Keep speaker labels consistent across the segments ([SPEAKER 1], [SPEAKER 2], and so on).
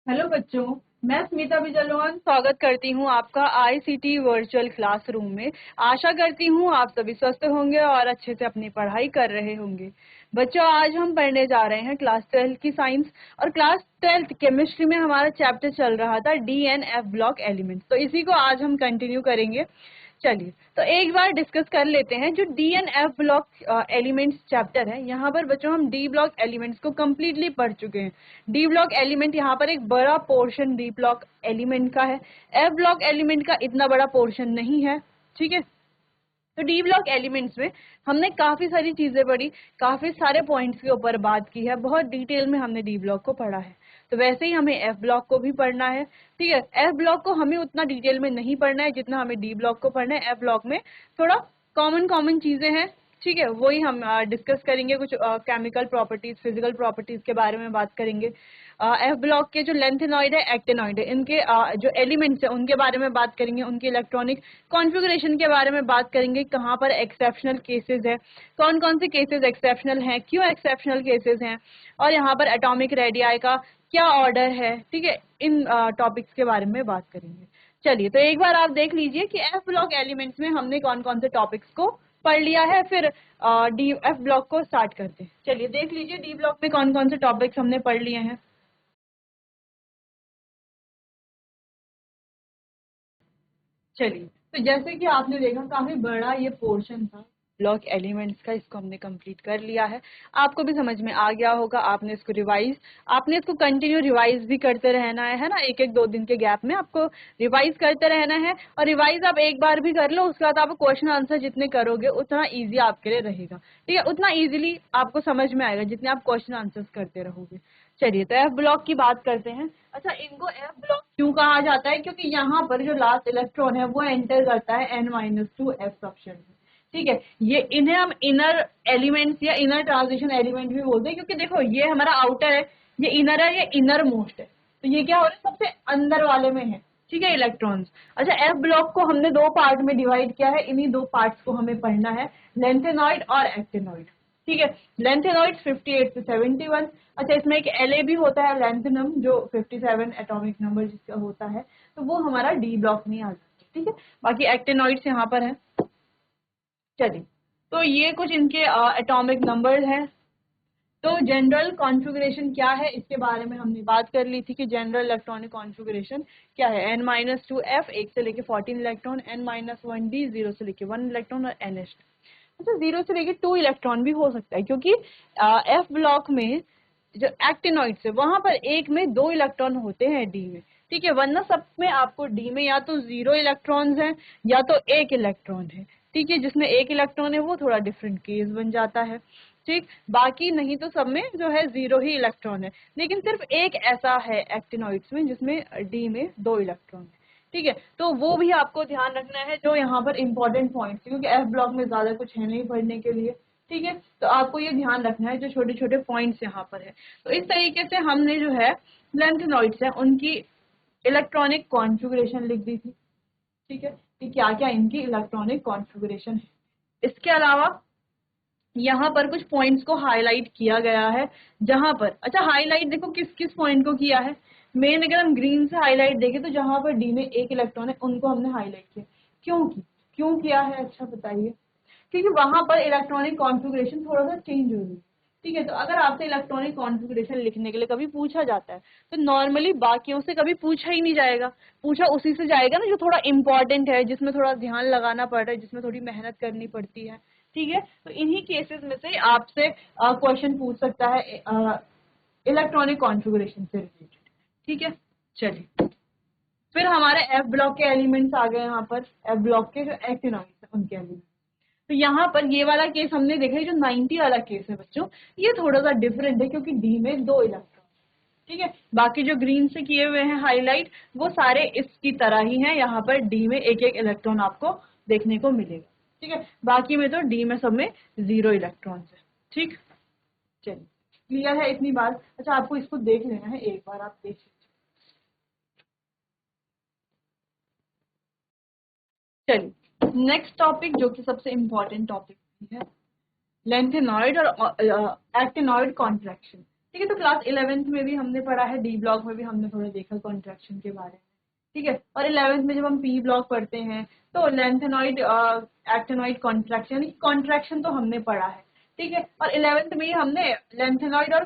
[SPEAKER 1] Hello बच्चों, मैं स्मिता बिजलोन स्वागत करती हूँ आपका आईसीटी वर्चुअल क्लासरूम में। आशा करती हूँ आप सभी स्वस्थ होंगे और अच्छे से अपनी पढ़ाई कर रहे होंगे। बच्चों, आज हम पढ़ने जा रहे हैं क्लास 12 की साइंस और क्लास 12 केमिस्ट्री में हमारा चैप्टर चल रहा था डीएनएफ ब्लॉक एलिमेंट्स। तो इसी को आज हम कंटिन्यू करेंगे। चलिए तो एक बार डिस्कस कर लेते हैं जो D and F block elements chapter है। यहाँ पर बच्चों हम डी ब्लॉक एलिमेंट्स को कम्प्लीटली पढ़ चुके हैं। डी ब्लॉक एलिमेंट यहाँ पर एक बड़ा पोर्शन डी ब्लॉक एलिमेंट का है, एफ ब्लॉक एलिमेंट का इतना बड़ा पोर्शन नहीं है। ठीक है, तो डी ब्लॉक एलिमेंट्स में हमने काफी सारी चीजें पढ़ी, काफी सारे पॉइंट्स के ऊपर बात की है, बहुत डिटेल में हमने डी ब्लॉक को पढ़ा है। तो वैसे ही हमें एफ ब्लॉक को भी पढ़ना है। ठीक है, एफ ब्लॉक को हमें उतना डिटेल में नहीं पढ़ना है जितना हमें डी ब्लॉक को पढ़ना है। एफ ब्लॉक में थोड़ा कॉमन चीजें हैं। ठीक है, वही हम डिस्कस करेंगे। कुछ केमिकल प्रॉपर्टीज, फिजिकल प्रॉपर्टीज के बारे में बात करेंगे। एफ ब्लॉक के जो लेंथेनॉइड है, एक्टेनॉइड है, इनके जो एलिमेंट्स है उनके बारे में बात करेंगे। उनके इलेक्ट्रॉनिक कॉन्फ़िगरेशन के बारे में बात करेंगे। कहाँ पर एक्सेप्शनल केसेस है, कौन कौन से केसेस एक्सेप्शनल हैं, क्यों एक्सेप्शनल केसेस हैं, और यहाँ पर एटॉमिक रेडियाई का क्या ऑर्डर है। ठीक है, इन टॉपिक्स के बारे में बात करेंगे। चलिए तो एक बार आप देख लीजिए कि एफ ब्लॉक एलिमेंट्स में हमने कौन कौन से टॉपिक्स को पढ़ लिया है। फिर डी एफ ब्लॉक को स्टार्ट करते हैं। चलिए देख लीजिए डी ब्लॉक में कौन कौन से टॉपिक्स हमने पढ़ लिए हैं। चलिए तो जैसे कि आपने देखा काफी बड़ा ये पोर्शन था ब्लॉक एलिमेंट्स का, इसको हमने कंप्लीट कर लिया है। आपको भी समझ में आ गया होगा। आपने इसको कंटिन्यू रिवाइज भी करते रहना है ना। एक एक 2 दिन के गैप में आपको रिवाइज करते रहना है। और रिवाइज आप एक बार भी कर लो, उसके बाद आप क्वेश्चन आंसर जितने करोगे उतना ईजी आपके लिए रहेगा। ठीक है, उतना ईजिली आपको समझ में आएगा जितने आप क्वेश्चन आंसर करते रहोगे। चलिए तो एफ ब्लॉक की बात करते हैं। अच्छा, इनको एफ ब्लॉक क्यों कहा जाता है? क्योंकि यहाँ पर जो लास्ट इलेक्ट्रॉन है वो एंटर करता है n-2 एफ सबशेल में। ठीक है, ये इन्हें हम इनर एलिमेंट्स या इनर ट्रांजिशन एलिमेंट भी बोलते हैं। क्योंकि देखो ये हमारा आउटर है, ये इनर है, ये इनर मोस्ट है। तो ये क्या हो रहा है, सबसे अंदर वाले में है। ठीक है, इलेक्ट्रॉन्स। अच्छा, एफ ब्लॉक को हमने 2 पार्ट में डिवाइड किया है। इन्हीं 2 पार्ट्स को हमें पढ़ना है, लेंथेनॉइड और एक्टिनॉइड। ठीक है, लेंथेनॉइड 58 से 71। अच्छा, इसमें एक एल भी होता है लेंथेनम, जो 57 एटॉमिक नंबर जिसका होता है, तो वो हमारा डी ब्लॉक में आ जाता है। ठीक है, बाकी एक्टिनॉइड्स यहाँ पर है। चलिए तो ये कुछ इनके एटॉमिक नंबर हैं। तो जनरल कॉन्फ़िगरेशन क्या है इसके बारे में हमने बात कर ली थी कि जनरल इलेक्ट्रॉनिक कॉन्फ़िगरेशन क्या है। n-2 f 1 से लेके 14 इलेक्ट्रॉन, n-1 d 0 से लेके 1 इलेक्ट्रॉन, और ns। अच्छा, 0 से लेके 2 इलेक्ट्रॉन भी हो सकता है क्योंकि एफ ब्लॉक में जो एक्टिनॉइड्स है वहां पर एक में 2 इलेक्ट्रॉन होते हैं डी में। ठीक है, वरना सब में आपको डी में या तो 0 इलेक्ट्रॉन्स हैं या तो 1 इलेक्ट्रॉन है। ठीक है, जिसमें 1 इलेक्ट्रॉन है वो थोड़ा डिफरेंट केस बन जाता है। ठीक, बाकी नहीं तो सब में जो है 0 ही इलेक्ट्रॉन है। लेकिन सिर्फ एक ऐसा है एक्टिनॉइड्स में जिसमें डी में 2 इलेक्ट्रॉन है। ठीक है, तो वो भी आपको ध्यान रखना है जो यहाँ पर इंपॉर्टेंट पॉइंट, क्योंकि एफ ब्लॉक में ज्यादा कुछ है नहीं पढ़ने के लिए। ठीक है, तो आपको ये ध्यान रखना है जो छोटे छोटे पॉइंट्स यहाँ पर है। तो इस तरीके से हमने जो है लेंथेनॉइड्स है उनकी इलेक्ट्रॉनिक कॉन्फ़िगरेशन लिख दी थी। ठीक है, कि क्या क्या इनकी इलेक्ट्रॉनिक कॉन्फ़िगरेशन है। इसके अलावा यहाँ पर कुछ पॉइंट्स को हाईलाइट किया गया है। जहां पर, अच्छा हाईलाइट देखो किस किस पॉइंट को किया है। मेन अगर हम ग्रीन से हाईलाइट देखें तो जहां पर डी में 1 इलेक्ट्रॉन है उनको हमने हाईलाइट किया। क्यों किया है, अच्छा बताइए। क्योंकि वहां पर इलेक्ट्रॉनिक कॉन्फ़िगरेशन थोड़ा सा चेंज हो रही है। ठीक है, तो अगर आपसे इलेक्ट्रॉनिक कॉन्फ़िगरेशन लिखने के लिए कभी पूछा जाता है तो नॉर्मली बाकियों से कभी पूछा ही नहीं जाएगा। पूछा उसी से जाएगा ना जो थोड़ा इंपॉर्टेंट है, जिसमें थोड़ा ध्यान लगाना पड़ रहा है, जिसमें थोड़ी मेहनत करनी पड़ती है। ठीक है, तो इन्हीं केसेस में से आपसे क्वेश्चन पूछ सकता है इलेक्ट्रॉनिक कॉन्फ़िगरेशन से रिलेटेड। ठीक है, चलिए फिर हमारे एफ ब्लॉक के एलिमेंट्स आ गए। यहाँ पर एफ ब्लॉक के जो एक्टिनॉइड्स है उनके एलिमेंट्स। तो यहाँ पर ये वाला केस हमने देखा है, जो 90 वाला केस है बच्चों, ये थोड़ा सा डिफरेंट है क्योंकि डी में 2 इलेक्ट्रॉन। ठीक है, बाकी जो ग्रीन से किए हुए हैं हाईलाइट वो सारे इसकी तरह ही हैं। यहाँ पर डी में एक एक इलेक्ट्रॉन आपको देखने को मिलेगा। ठीक है, बाकी में तो डी में सब में 0 इलेक्ट्रॉन है। ठीक, चलिए क्लियर है इतनी बात। अच्छा, आपको इसको देख लेना है, एक बार आप देख लीजिए। चलिए नेक्स्ट टॉपिक जो कि सबसे इम्पोर्टेंट टॉपिक है, लेंथेनॉइड और एक्टिनॉइड कॉन्ट्रैक्शन। ठीक है। तो क्लास 11th में भी हमने पढ़ा है, डी ब्लॉक में भी हमने थोड़ा देखा कॉन्ट्रैक्शन के बारे में, ठीक है। और 11th में जब हम पी ब्लॉक पढ़ते हैं तो लेंथेनॉइड एक्टिनॉइड कॉन्ट्रैक्शन, कॉन्ट्रैक्शन तो हमने पढ़ा है, ठीक है। और 11th में ही हमने लेंथेनॉइड और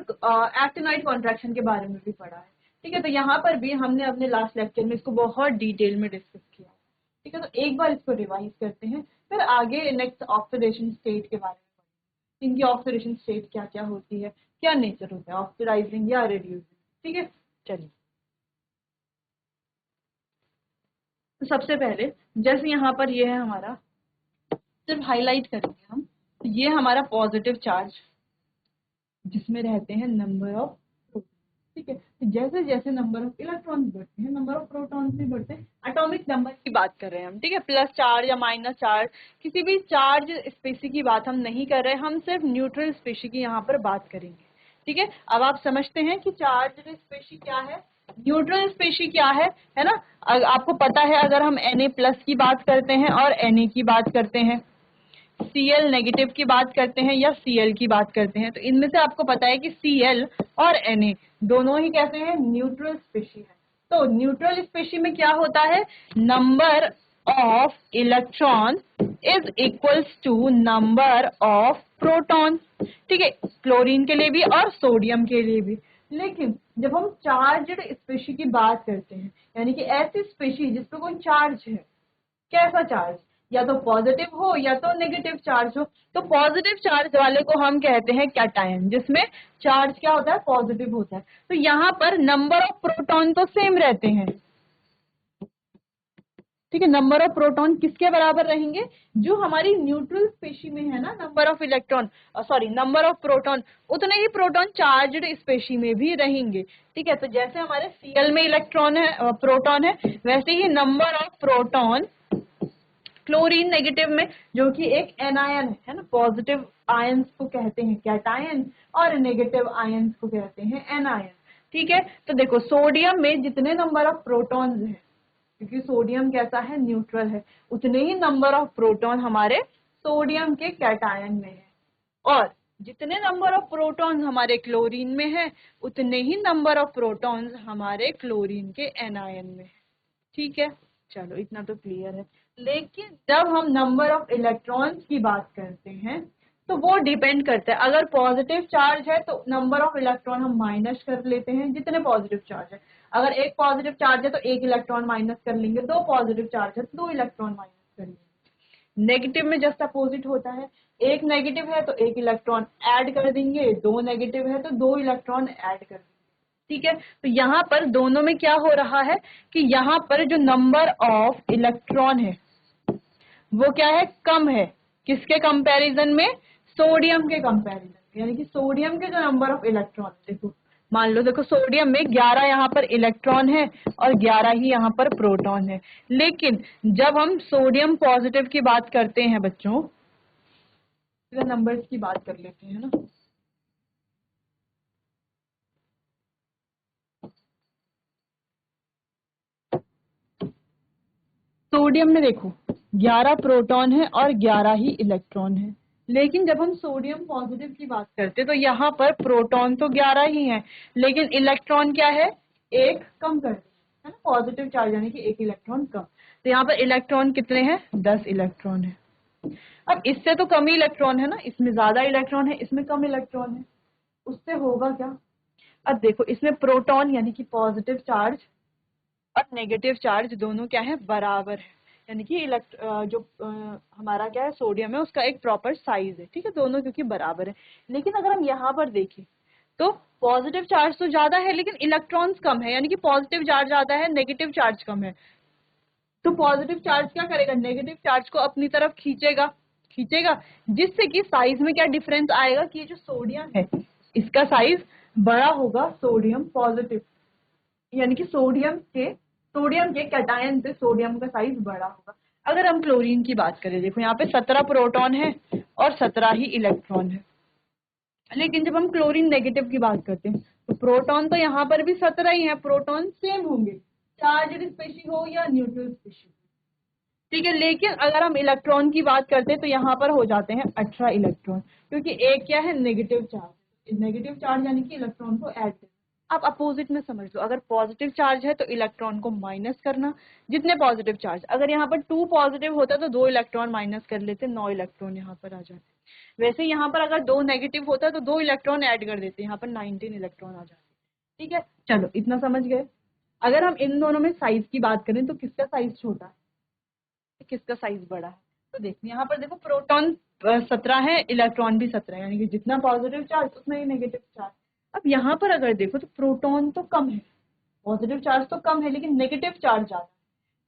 [SPEAKER 1] एक्टिनॉइड कॉन्ट्रैक्शन के बारे में भी पढ़ा है, ठीक है। तो यहाँ पर भी हमने अपने लास्ट लेक्चर में इसको बहुत डिटेल में डिस्कस किया, ठीक है। तो एक बार इसको रिवाइज करते हैं, फिर आगे नेक्स्ट ऑक्सीडेशन स्टेट के बारे में पढ़ेंगे। इनकी ऑक्सीडेशन स्टेट क्या क्या होती है, क्या नेचर होता है, ऑक्सीडाइजिंग या रिड्यूसिंग, ठीक है। चलिए, तो सबसे पहले जैसे यहाँ पर ये है हमारा, सिर्फ हाईलाइट करेंगे हम, तो ये हमारा पॉजिटिव चार्ज जिसमें रहते हैं नंबर ऑफ प्रोटॉन, ठीक है। तो जैसे जैसे नंबर ऑफ इलेक्ट्रॉन्स बढ़ते हैं, नंबर ऑफ प्रोटॉन्स भी बढ़ते हैं। एटॉमिक नंबर की बात कर रहे हैं हम, ठीक है। प्लस चार्ज या माइनस चार्ज, किसी भी चार्ज स्पेसी की बात हम नहीं कर रहे, हम सिर्फ न्यूट्रल स्पेसी की यहाँ पर बात करेंगे, ठीक है। अब आप समझते हैं कि चार्ज स्पेसी क्या है, न्यूट्रल स्पेसी क्या है ना। आपको पता है अगर हम Na+ की बात करते हैं और Na की बात करते हैं, Cl नेगेटिव की बात करते हैं या Cl की बात करते हैं, तो इनमें से आपको पता है कि Cl और Na दोनों ही कहते हैं न्यूट्रल स्पेसी है। तो न्यूट्रल स्पेसी में क्या होता है, number of electron is equals to number of proton, ठीक है। क्लोरीन के लिए भी और सोडियम के लिए भी। लेकिन जब हम चार्ज्ड स्पेसी की बात करते हैं, यानी कि ऐसी स्पेसी जिस पर कोई चार्ज है, कैसा चार्ज, या तो पॉजिटिव हो या तो नेगेटिव चार्ज हो, तो पॉजिटिव चार्ज वाले को हम कहते हैं कैटायन, जिसमें चार्ज क्या होता है, पॉजिटिव होता है। तो यहाँ पर नंबर ऑफ प्रोटॉन तो सेम रहते हैं, ठीक है। नंबर ऑफ प्रोटॉन किसके बराबर रहेंगे, जो हमारी न्यूट्रल स्पेसी में है ना, number of electron sorry number of proton, उतने ही प्रोटॉन चार्ज्ड स्पेसी में भी रहेंगे, ठीक है। तो जैसे हमारे Cl में इलेक्ट्रॉन है, प्रोटॉन है, वैसे ही number of proton chlorine negative में, जो कि एक एनायन है ना, पॉजिटिव आयंस को कहते हैं कैटायन और नेगेटिव आयंस को कहते हैं एनायन, ठीक है। तो देखो सोडियम में जितने नंबर ऑफ प्रोटॉन्स हैं, क्योंकि सोडियम कैसा है, न्यूट्रल है, उतने ही नंबर ऑफ प्रोटॉन हमारे सोडियम के कैटायन में है। और जितने नंबर ऑफ प्रोटॉन्स हमारे क्लोरीन में है, उतने ही नंबर ऑफ प्रोटॉन्स हमारे क्लोरीन के एनायन में है, ठीक है। चलो इतना तो क्लियर है। लेकिन जब हम नंबर ऑफ इलेक्ट्रॉन्स की बात करते हैं, तो वो डिपेंड करता है, अगर पॉजिटिव चार्ज है तो नंबर ऑफ इलेक्ट्रॉन हम माइनस कर लेते हैं जितने पॉजिटिव चार्ज है। अगर एक पॉजिटिव चार्ज है तो एक इलेक्ट्रॉन माइनस कर लेंगे, दो पॉजिटिव चार्ज है तो दो इलेक्ट्रॉन माइनस कर लेंगे। नेगेटिव में जस्ट अपोजिट होता है, एक नेगेटिव है तो एक इलेक्ट्रॉन ऐड कर देंगे, दो नेगेटिव है तो दो इलेक्ट्रॉन ऐड कर देंगे, ठीक है। तो यहाँ पर दोनों में क्या हो रहा है कि यहाँ पर जो नंबर ऑफ इलेक्ट्रॉन है वो क्या है, कम है, किसके कंपैरिजन में, सोडियम के कंपैरिजन, यानी कि सोडियम के जो नंबर ऑफ इलेक्ट्रॉन, देखो मान लो, देखो सोडियम में 11 यहाँ पर इलेक्ट्रॉन है और 11 ही यहाँ पर प्रोटॉन है। लेकिन जब हम सोडियम पॉजिटिव की बात करते हैं बच्चों, नंबर्स की बात कर लेते हैं ना, सोडियम में देखो 11 प्रोटॉन है और 11 ही इलेक्ट्रॉन है। लेकिन जब हम सोडियम पॉजिटिव की बात करते हैं तो यहाँ पर प्रोटॉन तो 11 ही है, लेकिन इलेक्ट्रॉन क्या है, एक कम कर दिया है ना, पॉजिटिव चार्ज यानी कि एक इलेक्ट्रॉन कम। तो यहाँ पर इलेक्ट्रॉन कितने हैं, 10 इलेक्ट्रॉन है। अब इससे तो कम ही इलेक्ट्रॉन है ना, इसमें ज्यादा इलेक्ट्रॉन है, इसमें कम इलेक्ट्रॉन है, उससे होगा क्या। अब देखो इसमें प्रोटॉन यानी कि पॉजिटिव चार्ज और नेगेटिव चार्ज दोनों क्या है, बराबर है, यानी कि जो हमारा क्या है सोडियम है उसका एक प्रॉपर साइज है, ठीक है, दोनों क्योंकि बराबर है। लेकिन अगर हम यहाँ पर देखें तो पॉजिटिव चार्ज तो ज्यादा है लेकिन इलेक्ट्रॉन्स कम है, यानी कि पॉजिटिव चार्ज ज्यादा है, नेगेटिव चार्ज कम है। तो पॉजिटिव चार्ज क्या करेगा, नेगेटिव चार्ज को अपनी तरफ खींचेगा, जिससे कि साइज में क्या डिफरेंस आएगा कि ये जो सोडियम है इसका साइज बड़ा होगा, सोडियम पॉजिटिव, यानी कि सोडियम के कैटायन से सोडियम का साइज बड़ा होगा। अगर हम क्लोरीन की बात करें, देखो यहाँ पे 17 प्रोटॉन है और 17 ही इलेक्ट्रॉन है। लेकिन जब हम क्लोरीन नेगेटिव की बात करते हैं तो प्रोटॉन तो यहाँ पर भी 17 ही है, प्रोटॉन सेम होंगे, चार्ज्ड स्पेसी हो या न्यूट्रल स्पेसी, ठीक है। लेकिन अगर हम इलेक्ट्रॉन की बात करते हैं तो यहाँ पर हो जाते हैं 18 इलेक्ट्रॉन, क्योंकि एक क्या है, नेगेटिव चार्ज, नेगेटिव चार्ज यानी कि इलेक्ट्रॉन को ऐड करना। आप अपोजिट में समझ लो, अगर पॉजिटिव चार्ज है तो इलेक्ट्रॉन को माइनस करना, जितने पॉजिटिव चार्ज, अगर यहाँ पर 2 पॉजिटिव होता तो 2 इलेक्ट्रॉन माइनस कर लेते, 9 इलेक्ट्रॉन यहाँ पर आ जाते। वैसे यहाँ पर अगर 2 नेगेटिव होता तो 2 इलेक्ट्रॉन ऐड कर देते, यहाँ पर 19 इलेक्ट्रॉन आ जाते। ठीक है, चलो इतना समझ गए। अगर हम इन दोनों में साइज की बात करें तो किसका साइज छोटा है, किसका साइज बड़ा है? तो देखिए यहाँ पर देखो, प्रोटॉन 17 है, इलेक्ट्रॉन भी 17 है, यानी कि जितना पॉजिटिव चार्ज उतना ही नेगेटिव चार्ज। अब यहाँ पर अगर देखो तो प्रोटॉन तो कम है, पॉजिटिव चार्ज तो कम है, लेकिन नेगेटिव चार्ज ज्यादा,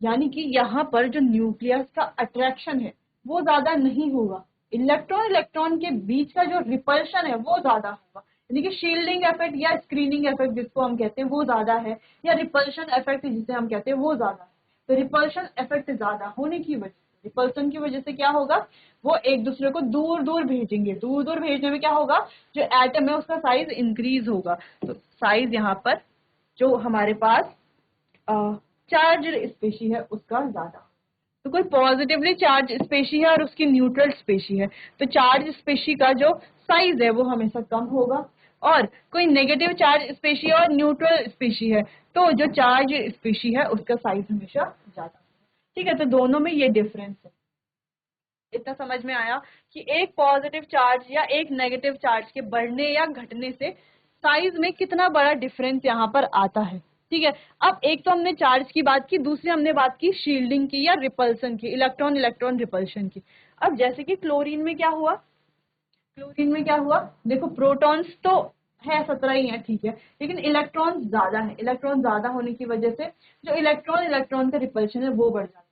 [SPEAKER 1] यानी कि यहाँ पर जो न्यूक्लियस का अट्रैक्शन है वो ज्यादा नहीं होगा, इलेक्ट्रॉन इलेक्ट्रॉन के बीच का जो रिपल्शन है वो ज्यादा होगा, यानी कि शील्डिंग इफेक्ट या स्क्रीनिंग इफेक्ट जिसको हम कहते हैं वो ज्यादा है, या रिपल्शन इफेक्ट जिसे हम कहते हैं वो ज्यादा है। तो रिपल्शन इफेक्ट ज्यादा होने की वजह से, रिपल्सन की वजह से क्या होगा, वो एक दूसरे को दूर दूर भेजेंगे, दूर दूर भेजने में क्या होगा, जो एटम है उसका साइज इंक्रीज होगा। तो साइज यहाँ पर जो हमारे पास चार्ज स्पेशी है उसका ज्यादा। तो कोई पॉजिटिवली चार्ज स्पेशी है और उसकी न्यूट्रल स्पेशी है, तो चार्ज स्पेशी का जो साइज है वो हमेशा कम होगा, और कोई नेगेटिव चार्ज स्पेशी है और न्यूट्रल स्पेशी है तो जो चार्ज स्पेशी है उसका साइज हमेशा ज्यादा। ठीक है, तो दोनों में ये डिफरेंस है। इतना समझ में आया कि एक पॉजिटिव चार्ज या एक नेगेटिव चार्ज के बढ़ने या घटने से साइज में कितना बड़ा डिफरेंस यहाँ पर आता है। ठीक है, अब एक तो हमने चार्ज की बात की, दूसरी हमने बात की शील्डिंग की या रिपल्सन की, इलेक्ट्रॉन इलेक्ट्रॉन रिपल्शन की। अब जैसे कि क्लोरीन में क्या हुआ, क्लोरीन में क्या हुआ, देखो प्रोटॉन्स तो है 17 ही है, ठीक है, लेकिन इलेक्ट्रॉन ज्यादा है, इलेक्ट्रॉन ज्यादा होने की वजह से जो इलेक्ट्रॉन इलेक्ट्रॉन का रिपल्शन है वो बढ़ जाता है।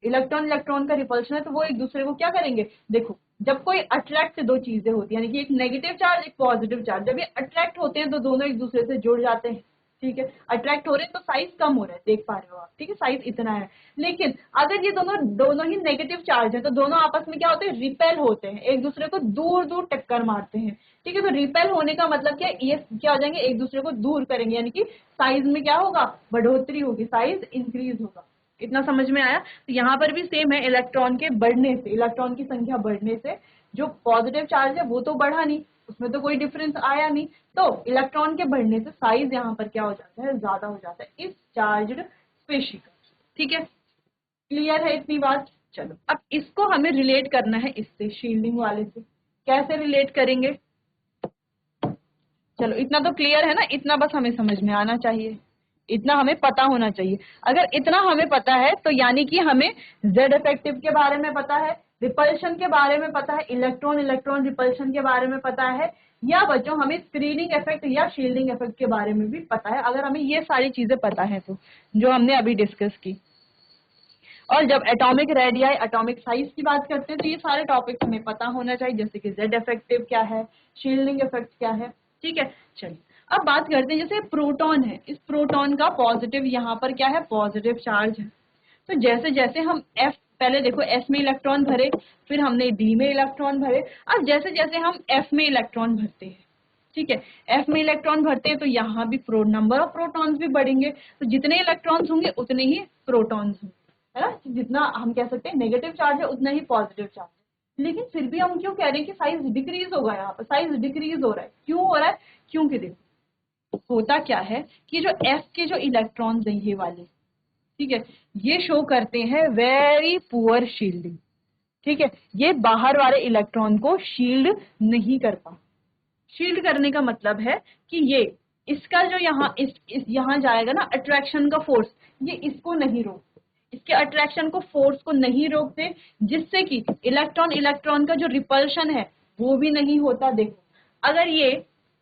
[SPEAKER 1] इलेक्ट्रॉन इलेक्ट्रॉन का रिपल्शन है तो वो एक दूसरे को क्या करेंगे, देखो जब कोई अट्रैक्ट, दो चीजें होती है, यानी कि एक नेगेटिव चार्ज एक पॉजिटिव चार्ज, जब ये अट्रैक्ट होते हैं तो दोनों एक दूसरे से जुड़ जाते हैं। ठीक है, अट्रैक्ट हो रहे हैं तो साइज कम हो रहा है, देख पा रहे हो आप, ठीक है, साइज इतना है। लेकिन अगर ये दोनों दोनों ही नेगेटिव चार्ज है तो दोनों आपस में क्या होते हैं, रिपेल होते हैं, एक दूसरे को दूर दूर टक्कर मारते हैं। ठीक है, तो रिपेल होने का मतलब क्या, ये क्या हो जाएंगे, एक दूसरे को दूर करेंगे, यानी कि साइज में क्या होगा, बढ़ोतरी होगी, साइज इंक्रीज होगा। इतना समझ में आया? तो यहाँ पर भी सेम है, इलेक्ट्रॉन के बढ़ने से, इलेक्ट्रॉन की संख्या बढ़ने से जो पॉजिटिव चार्ज है वो तो बढ़ा नहीं, उसमें तो कोई डिफरेंस आया नहीं, तो इलेक्ट्रॉन के बढ़ने से साइज यहाँ पर क्या हो जाता है, ज्यादा हो जाता है इस चार्ज्ड स्पेशी का। ठीक है, क्लियर है इतनी बात? चलो अब इसको हमें रिलेट करना है इससे, शील्डिंग वाले से। कैसे रिलेट करेंगे? चलो इतना तो क्लियर है ना, इतना बस हमें समझ में आना चाहिए, इतना हमें पता होना चाहिए। अगर इतना हमें पता है तो यानी कि हमें जेड इफेक्टिव के बारे में पता है, रिपल्शन के बारे में पता है, इलेक्ट्रॉन इलेक्ट्रॉन रिपल्शन के बारे में पता है, या बच्चों हमें स्क्रीनिंग इफेक्ट या शील्डिंग इफेक्ट के बारे में भी पता है। अगर हमें ये सारी चीजें पता है तो, जो हमने अभी डिस्कस की। और जब एटॉमिक रेडियाई, एटॉमिक साइज की बात करते हैं तो ये सारे टॉपिक्स हमें पता होना चाहिए, जैसे कि जेड इफेक्टिव क्या है, शील्डिंग इफेक्ट क्या है। ठीक है, चलिए अब बात करते हैं, जैसे प्रोटॉन है, इस प्रोटॉन का पॉजिटिव यहाँ पर क्या है, पॉजिटिव चार्ज है। तो जैसे जैसे हम एफ, पहले देखो एस में इलेक्ट्रॉन भरे, फिर हमने डी में इलेक्ट्रॉन भरे, अब जैसे जैसे हम एफ में इलेक्ट्रॉन भरते हैं, ठीक है, एफ में इलेक्ट्रॉन भरते हैं तो यहाँ भी नंबर ऑफ प्रोटॉन्स भी बढ़ेंगे, तो जितने इलेक्ट्रॉन्स होंगे उतने ही प्रोटॉन्स होंगे, है ना, जितना हम कह सकते हैं नेगेटिव चार्ज है उतना ही पॉजिटिव चार्ज है। लेकिन फिर भी हम क्यों कह रहे हैं कि साइज डिक्रीज होगा, यहाँ पर साइज डिक्रीज हो रहा है, क्यों हो रहा है? क्योंकि देखो होता क्या है कि जो एफ के जो इलेक्ट्रॉन्स हैं ये वाले, ठीक है, ये शो करते हैं वेरी पुअर शील्डिंग। ठीक है, ये बाहर वाले इलेक्ट्रॉन को शील्ड नहीं करता। शील्ड करने का मतलब है कि ये इसका जो यहाँ यहाँ जाएगा ना अट्रैक्शन का फोर्स, ये इसको नहीं रोकते, इसके अट्रैक्शन को, फोर्स को नहीं रोकते, जिससे कि इलेक्ट्रॉन इलेक्ट्रॉन का जो रिपल्शन है वो भी नहीं होता। देखो अगर ये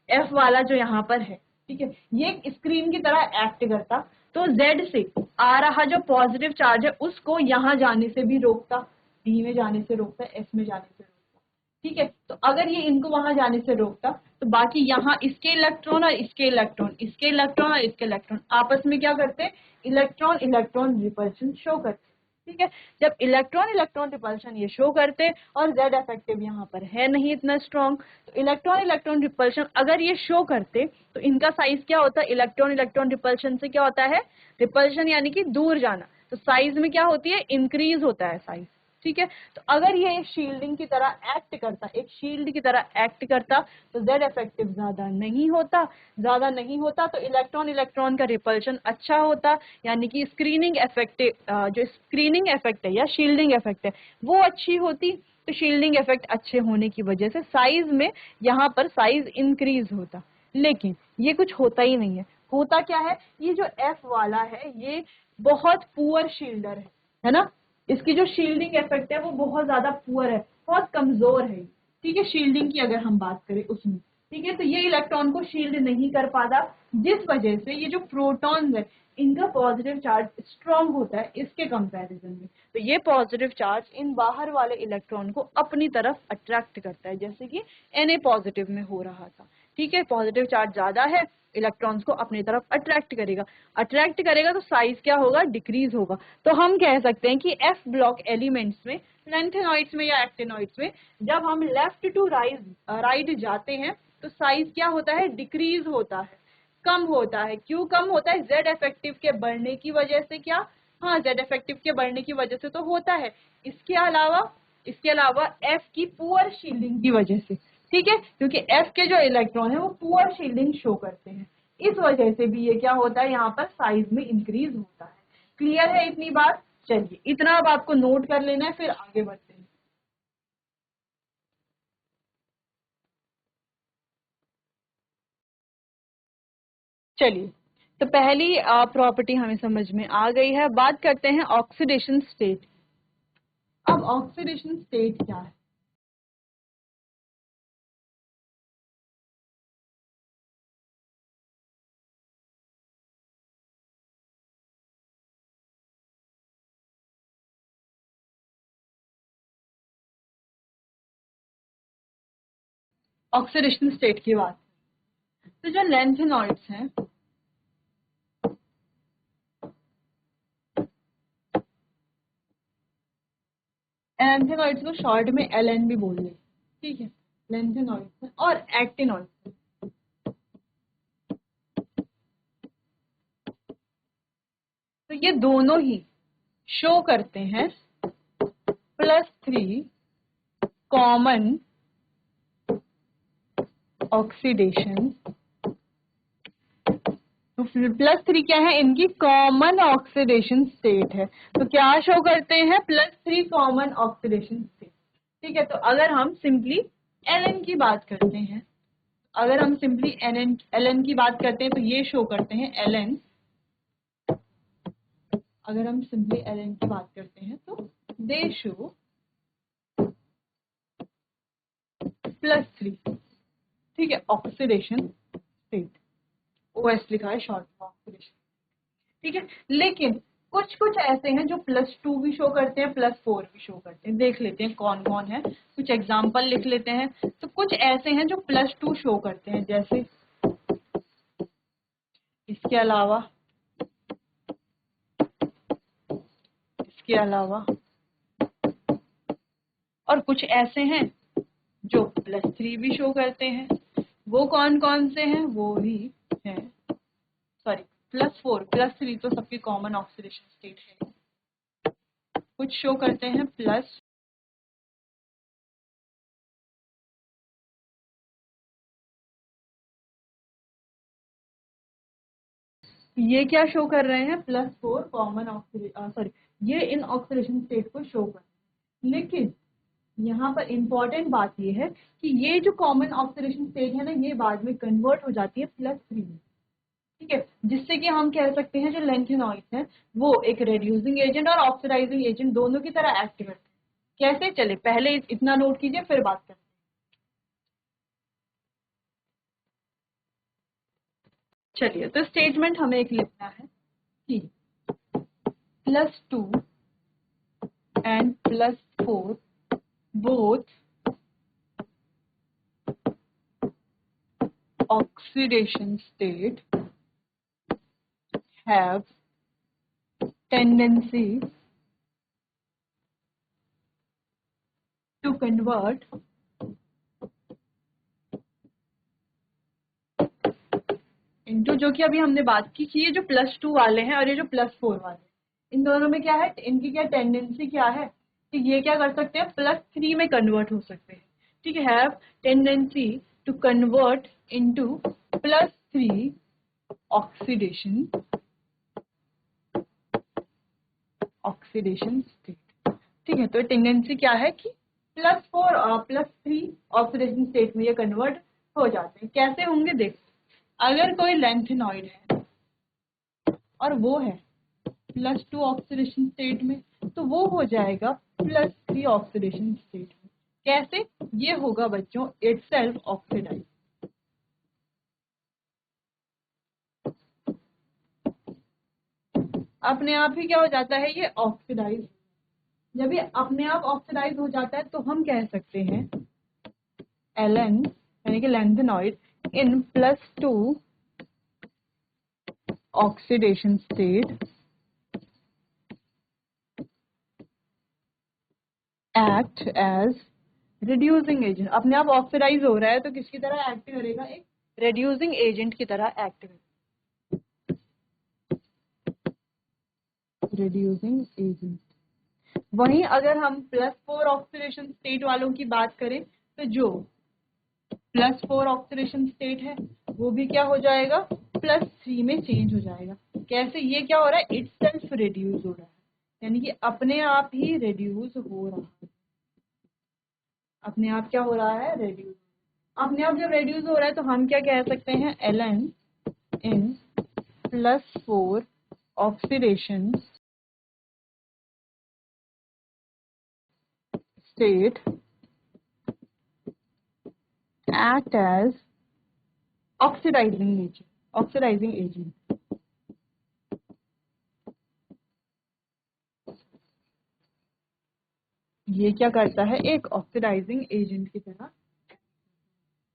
[SPEAKER 1] एफ वाला जो यहाँ पर है, ठीक है, ये स्क्रीन की तरह एक्ट करता तो जेड से आ रहा जो पॉजिटिव चार्ज है उसको यहाँ जाने से भी रोकता, डी में जाने से रोकता, एफ में जाने से रोकता। ठीक है, तो अगर ये इनको वहां जाने से रोकता तो बाकी यहाँ इसके इलेक्ट्रॉन और इसके इलेक्ट्रॉन, इसके इलेक्ट्रॉन और इसके इलेक्ट्रॉन आपस में क्या करते हैं, इलेक्ट्रॉन इलेक्ट्रॉन रिपल्शन शो करते। ठीक है, जब इलेक्ट्रॉन इलेक्ट्रॉन रिपल्शन ये शो करते और जेड इफेक्टिव यहाँ पर है नहीं इतना स्ट्रॉन्ग, तो इलेक्ट्रॉन इलेक्ट्रॉन रिपल्शन अगर ये शो करते तो इनका साइज क्या होता है, इलेक्ट्रॉन इलेक्ट्रॉन रिपल्शन से क्या होता है, रिपल्शन यानी कि दूर जाना, तो साइज में क्या होती है, इंक्रीज होता है साइज। ठीक है। तो अगर ये एक शील्डिंग की तरह एक्ट करता, एक शील्ड की तरह एक्ट करता, तो जेड इफेक्टिव ज्यादा नहीं होता, ज्यादा नहीं होता तो इलेक्ट्रॉन इलेक्ट्रॉन का रिपल्शन अच्छा होता, यानी कि स्क्रीनिंग इफेक्टिव, जो स्क्रीनिंग इफेक्ट है या शील्डिंग इफेक्ट है वो अच्छी होती। तो शील्डिंग इफेक्ट अच्छे होने की वजह से साइज में यहाँ पर साइज इंक्रीज होता, लेकिन ये कुछ होता ही नहीं है। होता क्या है, ये जो एफ वाला है ये बहुत पुअर शील्डर है ना, इसकी जो शील्डिंग इफेक्ट है वो बहुत ज्यादा पुअर है, बहुत कमजोर है, ठीक है। शील्डिंग की अगर हम बात करें उसमें, ठीक है, तो ये इलेक्ट्रॉन को शील्ड नहीं कर पाता, जिस वजह से ये जो प्रोटॉन्स है इनका पॉजिटिव चार्ज स्ट्रांग होता है इसके कंपैरिजन में। तो ये पॉजिटिव चार्ज इन बाहर वाले इलेक्ट्रॉन को अपनी तरफ अट्रैक्ट करता है, जैसे कि Na पॉजिटिव में हो रहा था, ठीक है। पॉजिटिव चार्ज ज्यादा है, इलेक्ट्रॉन्स को अपनी तरफ अट्रैक्ट करेगा, अट्रैक्ट करेगा तो साइज क्या होगा, डिक्रीज होगा। तो हम कह सकते हैं कि एफ ब्लॉक एलिमेंट्स में, लैंथेनॉइड्स में या एक्टिनॉइड्स में, जब हम लेफ्ट टू राइट जाते हैं तो साइज क्या होता है, डिक्रीज होता है, कम होता है। क्यों कम होता है, जेड इफेक्टिव के बढ़ने की वजह से। क्या, हाँ, जेड इफेक्टिव के बढ़ने की वजह से तो होता है। इसके अलावा एफ की पुअर शील्डिंग की वजह से, ठीक है, क्योंकि एफ के जो इलेक्ट्रॉन है वो पुअर शील्डिंग शो करते हैं, इस वजह से भी ये क्या होता है, यहाँ पर साइज में इंक्रीज होता है। क्लियर है इतनी बात? चलिए, इतना अब आपको नोट कर लेना है, फिर आगे बढ़ते हैं। चलिए, तो पहली प्रॉपर्टी हमें समझ में आ गई है। बात करते हैं ऑक्सीडेशन स्टेट। अब ऑक्सीडेशन स्टेट क्या है? ऑक्सीडेशन स्टेट की बात, तो जो लैंथेनॉइड्स हैं, लैंथेनॉइड्स को शॉर्ट में एलएन भी बोल देते हैं, ठीक है। लैंथेनॉइड्स और एक्टिनॉइड्स, तो ये दोनों ही शो करते हैं +3 कॉमन ऑक्सीडेशन। तो +3 क्या है, इनकी कॉमन ऑक्सीडेशन स्टेट है। तो क्या शो करते हैं, +3 कॉमन ऑक्सीडेशन स्टेट, ठीक है। तो अगर हम सिंपली एलएन की बात करते हैं, अगर हम सिंपली एलएन की बात करते हैं तो ये शो करते हैं एलएन। अगर हम सिंपली एलएन की बात करते हैं तो दे शो +3, ठीक है, ऑक्सीडेशन स्टेट। ओएस लिखा है शॉर्ट फॉर्म ऑक्सीडेशन, ठीक है। लेकिन कुछ कुछ ऐसे हैं जो +2 भी शो करते हैं, +4 भी शो करते हैं। देख लेते हैं कौन कौन है, कुछ एग्जाम्पल लिख लेते हैं। तो कुछ ऐसे हैं जो +2 शो करते हैं, जैसे इसके अलावा, इसके अलावा, और कुछ ऐसे हैं जो +3 भी शो करते हैं। वो कौन कौन से हैं, वो ही हैं, सॉरी, +4 +3 तो सबकी कॉमन ऑक्सीडेशन स्टेट है। कुछ शो करते हैं प्लस, ये क्या शो कर रहे हैं, +4 कॉमन ऑक्सीडेशन, सॉरी, ये इन ऑक्सीडेशन स्टेट को शो कर रहे हैं। लेकिन यहाँ पर इंपॉर्टेंट बात ये है कि ये जो कॉमन ऑक्सीडेशन स्टेट है ना, ये बाद में कन्वर्ट हो जाती है +3 में, ठीक है। जिससे कि हम कह सकते हैं जो लैंथेनॉइड्स हैं वो एक रेड्यूसिंग एजेंट और ऑक्सीडाइजिंग एजेंट दोनों की तरह एक्ट करते हैं। कैसे, चले पहले इतना नोट कीजिए फिर बात करते हैं। चलिए, तो स्टेटमेंट हमें एक लिखना है कि +2 and +4 both oxidation state have tendency to convert into, जो कि अभी हमने बात की कि ये जो +2 वाले हैं और ये जो +4 वाले हैं, इन दोनों में क्या है, इनकी क्या टेंडेंसी क्या है, कि ये क्या कर सकते हैं, +3 में कन्वर्ट हो सकते हैं, ठीक है, have tendency to convert into +3 oxidation state, ठीक है। तो टेंडेंसी क्या है कि +3 ऑक्सीडेशन स्टेट में ये कन्वर्ट हो जाते हैं। कैसे होंगे देखो, अगर कोई लेंथेनॉइड है और वो है +2 ऑक्सीडेशन स्टेट में, तो वो हो जाएगा +3 ऑक्सीडेशन स्टेट में। कैसे, ये होगा बच्चों इटसेल्फ ऑक्सीडाइज, अपने आप ही क्या हो जाता है, ये ऑक्सीडाइज। जब ये अपने आप ऑक्सीडाइज हो जाता है तो हम कह सकते हैं Ln यानी कि lanthanoid in +2 oxidation state act as reducing agent. अपने आप ऑक्सीडाइज हो रहा है तो किसकी तरह एक्ट करेगा, एक रिड्यूसिंग एजेंट की तरह एक्ट करेगा, रिड्यूसिंग एजेंट। वहीं अगर हम +4 ऑक्सीडेशन स्टेट वालों की बात करें तो जो +4 ऑक्सीडेशन स्टेट है वो भी क्या हो जाएगा, +3 में चेंज हो जाएगा। कैसे, ये क्या हो रहा है, इट सेल्फ रिड्यूस हो रहा है, यानी कि अपने आप ही रिड्यूस हो रहा है, अपने आप क्या हो रहा है, रिड्यूस। अपने आप जब रिड्यूस हो रहा है तो हम क्या कह सकते हैं, Ln in +4 oxidation state act as oxidising agent. ये क्या करता है, एक ऑक्सीडाइजिंग एजेंट की तरह।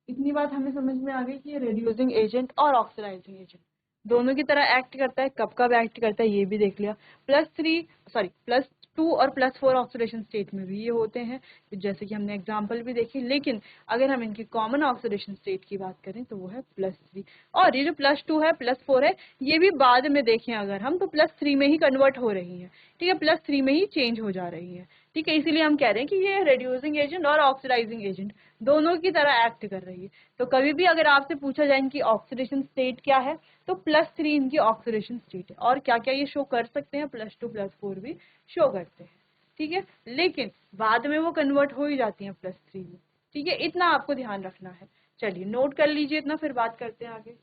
[SPEAKER 1] इतनी बात हमें समझ में आ गई कि ये रिड्यूसिंग एजेंट और ऑक्सीडाइजिंग एजेंट दोनों की तरह एक्ट करता है। कब कब एक्ट करता है ये भी देख लिया। +2 और +4 ऑक्सीडेशन स्टेट में भी ये होते हैं, जैसे कि हमने एग्जांपल भी देखी। लेकिन अगर हम इनकी कॉमन ऑक्सीडेशन स्टेट की बात करें तो वो है +3। और ये जो +2 है, +4 है, ये भी बाद में देखें अगर हम तो +3 में ही कन्वर्ट हो रही है, ठीक है, +3 में ही चेंज हो जा रही है, ठीक है। इसीलिए हम कह रहे हैं कि ये रिड्यूसिंग एजेंट और ऑक्सीडाइजिंग एजेंट दोनों की तरह एक्ट कर रही है। तो कभी भी अगर आपसे पूछा जाए इनकी ऑक्सीडेशन स्टेट क्या है तो +3 इनकी ऑक्सीडेशन स्टेट है। और क्या क्या ये शो कर सकते हैं, +2 +4 भी शो करते हैं, ठीक है। लेकिन बाद में वो कन्वर्ट हो ही जाती हैं +3 में, ठीक है। इतना आपको ध्यान रखना है। चलिए नोट कर लीजिए इतना, फिर बात करते हैं आगे।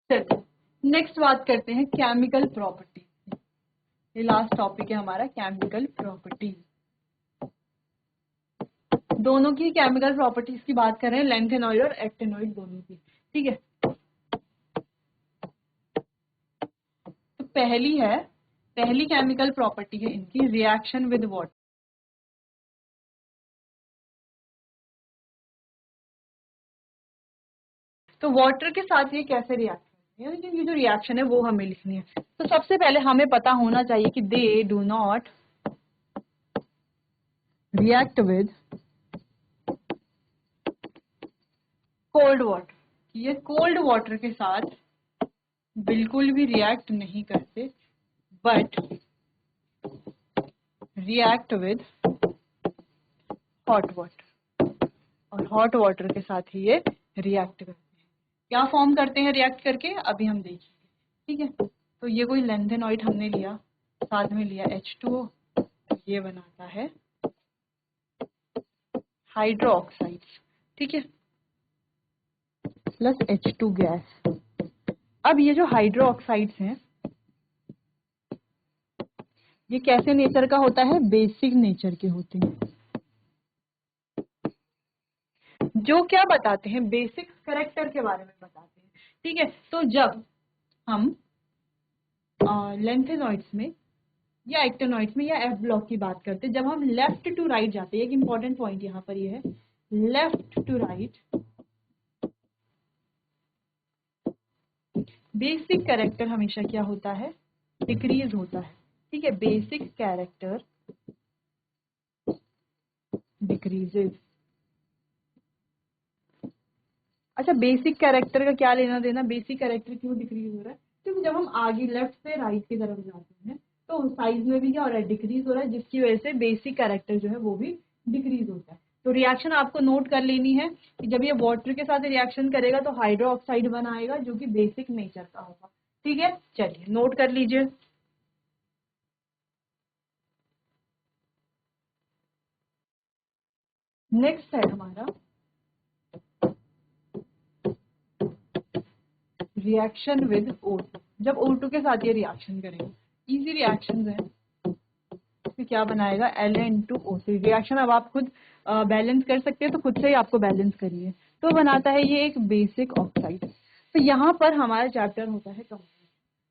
[SPEAKER 1] चलिए नेक्स्ट बात करते हैं केमिकल प्रॉपर्टी। ये लास्ट टॉपिक है हमारा, केमिकल प्रॉपर्टी। दोनों की केमिकल प्रॉपर्टीज की बात कर रहे हैं, लेंथेनॉइड और एक्टेनॉइड दोनों की, ठीक है। तो पहली केमिकल प्रॉपर्टी है इनकी रिएक्शन विद वाटर। तो वाटर के साथ ये कैसे रिएक्ट करते हैं, लेकिन ये जो रिएक्शन है वो हमें लिखनी है। तो सबसे पहले हमें पता होना चाहिए कि they do not react with cold water. ये कोल्ड वाटर के साथ बिल्कुल भी रिएक्ट नहीं करते, but react with hot water. और हॉट वाटर के साथ ही ये रिएक्ट करते हैं। क्या फॉर्म करते हैं रिएक्ट करके, अभी हम देखेंगे, ठीक है। तो ये कोई लेंथेनॉइड हमने लिया, साथ में लिया H2O, ये बनाता है हाइड्रो ऑक्साइड्स, ठीक है, प्लस H2 गैस। अब ये जो हाइड्रो ऑक्साइड्स हैं ये कैसे नेचर का होता है, बेसिक नेचर के होते हैं। जो क्या बताते हैं, बेसिक कैरेक्टर के बारे में बताते हैं, ठीक है। तो जब हम लेंथेनॉइड्स में या एक्टेनॉइड्स में या एफ ब्लॉक की बात करते हैं, जब हम लेफ्ट टू राइट जाते हैं, एक इंपॉर्टेंट पॉइंट यहाँ पर ये है, left to right basic character हमेशा क्या होता है, डिक्रीज होता है, ठीक है। Basic character decreases. अच्छा बेसिक कैरेक्टर का क्या लेना देना, बेसिक कैरेक्टर क्यों डिक्रीज हो रहा है, क्योंकि जब हम आगे लेफ्ट से राइट की तरफ जाते हैं तो साइज में भी क्या हो रहा है, डिक्रीज हो रहा है, जिसकी वजह से बेसिक कैरेक्टर जो है वो भी डिक्रीज होता है। तो रिएक्शन आपको नोट कर लेनी है कि जब ये वाटर के साथ रिएक्शन करेगा तो हाइड्रो ऑक्साइड बनाएगा जो कि बेसिक नेचर का होगा। ठीक है, चलिए नोट कर लीजिए। नेक्स्ट है हमारा रिएक्शन विद O2। जब O2 के साथ ये रिएक्शन करेंगे, इजी रिएक्शन है, तो क्या बनाएगा Na(O3) रिएक्शन अब आप खुद बैलेंस कर सकते हैं, तो खुद से ही आपको बैलेंस करिए। तो बनाता है ये एक बेसिक ऑक्साइड। तो यहाँ पर हमारा चैप्टर होता है कंप्लीट।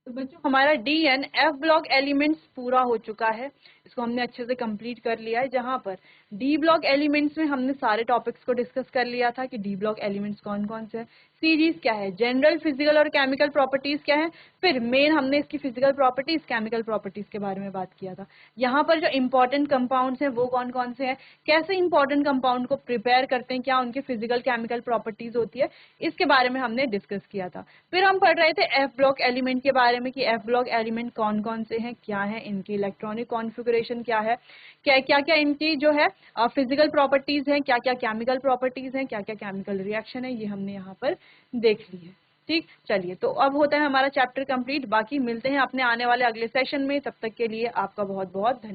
[SPEAKER 1] तो बच्चों हमारा DN F ब्लॉक एलिमेंट्स पूरा हो चुका है, इसको हमने अच्छे से कंप्लीट कर लिया है। जहाँ पर D ब्लॉक एलिमेंट्स में हमने सारे टॉपिक्स को डिस्कस कर लिया था कि D ब्लॉक एलिमेंट्स कौन कौन से हैं, सीरीज क्या है, जनरल फिजिकल और केमिकल प्रॉपर्टीज क्या है, फिर मेन हमने इसकी फिजिकल प्रॉपर्टीज केमिकल प्रॉपर्टीज के बारे में बात किया था। यहाँ पर जो इंपॉर्टेंट कंपाउंड्स हैं वो कौन कौन से हैं, कैसे इंपॉर्टेंट कंपाउंड को प्रिपेयर करते हैं, क्या उनके फिजिकल केमिकल प्रॉपर्टीज होती है, इसके बारे में हमने डिस्कस किया था। फिर हम पढ़ रहे थे एफ ब्लॉक एलिमेंट के बारे में कि एफ ब्लॉक एलिमेंट कौन कौन से हैं, क्या है इनकी इलेक्ट्रॉनिक कॉन्फ़िगरेशन, क्या है, क्या क्या क्या इनकी जो है फिजिकल प्रॉपर्टीज हैं, क्या क्या केमिकल प्रॉपर्टीज हैं, क्या क्या केमिकल रिएक्शन है, ये हमने यहाँ पर देख ली है। ठीक, चलिए तो अब होता है हमारा चैप्टर कंप्लीट। बाकी मिलते हैं अपने आने वाले अगले सेशन में, तब तक के लिए आपका बहुत बहुत धन्यवाद।